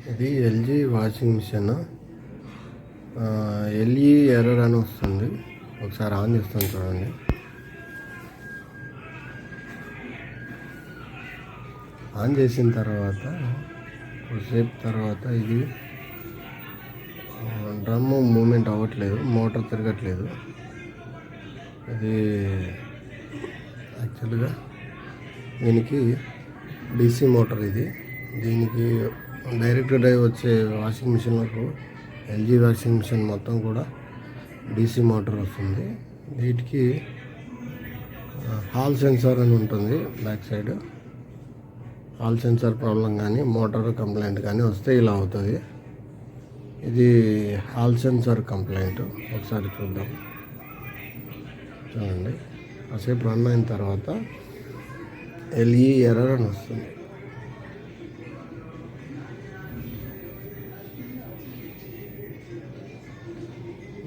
ఇది LG washing machine. ఎల్ఈ error అని వస్తుంది. ఒకసారి ఆన్ చేస్తాను చూడండి. ఆన్ చేసిన తర్వాత కొద్దిసేపు తర్వాత ఇది డ్రమ్ము మూమెంట్ అవ్వట్లేదు, మోటార్ తిరగట్లేదు. ఇది యాక్చువల్గా దీనికి డీసీ మోటార్. దీనికి డైరెక్ట్ డ్రైవ్ వచ్చే వాషింగ్ మిషన్లకు ఎల్జీ వాషింగ్ మిషన్ మొత్తం కూడా డీసీ మోటార్ వస్తుంది. వీటికి హాల్ సెన్సార్ అని ఉంటుంది back side. Hall sensor problem కానీ మోటార్ కంప్లైంట్ కానీ వస్తే ఇలా అవుతుంది. ఇది హాల్ సెన్సార్ కంప్లైంట్. ఒకసారి చూద్దాం. చూడండి, కాసేపు రన్ అయిన తర్వాత ఎల్ఈ ఎర్రర్ అని వస్తుంది.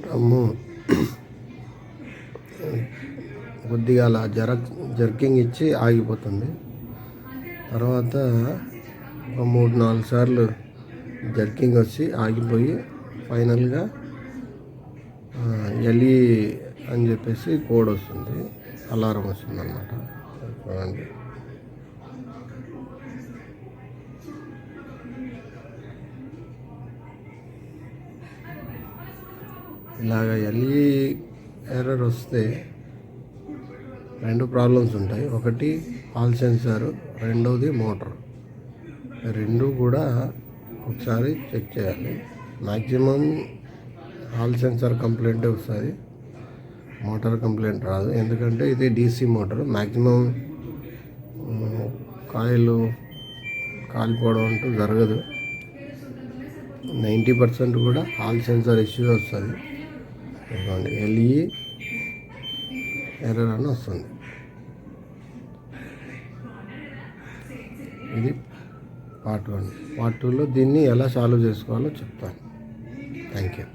డ్రమ్ము కొద్దిగా అలా జర్కింగ్ ఇచ్చి ఆగిపోతుంది. తర్వాత ఒక 3-4 సార్లు జర్కింగ్ వచ్చి ఆగిపోయి ఫైనల్గా ఎల్ఈ అని చెప్పేసి కోడ్ వస్తుంది, అలారం వస్తుంది అన్నమాట. చూడండి, ఇలాగ ఎల్ఈ ఎర్రర్ వస్తే 2 ప్రాబ్లమ్స్ ఉంటాయి. ఒకటి హాల్ సెన్సార్, రెండవది మోటార్. రెండు కూడా ఒకసారి చెక్ చేయాలి. మ్యాక్సిమం హాల్ సెన్సార్ కంప్లైంట్ వస్తుంది, మోటార్ కంప్లైంట్ రాదు. ఎందుకంటే ఇది డీసీ మోటార్. మ్యాక్సిమం కాయిలు కాలిపోవడం అంటూ జరగదు. 90% కూడా హాల్ సెన్సార్ ఇష్యూ వస్తుంది. ఇదిగోండి, ఎల్ఈ ఎర్రర్ అని వస్తుంది. ఇది పార్ట్ 1. పార్ట్ 2లో దీన్ని ఎలా సాల్వ్ చేసుకోవాలో చెప్తాను. Thank you.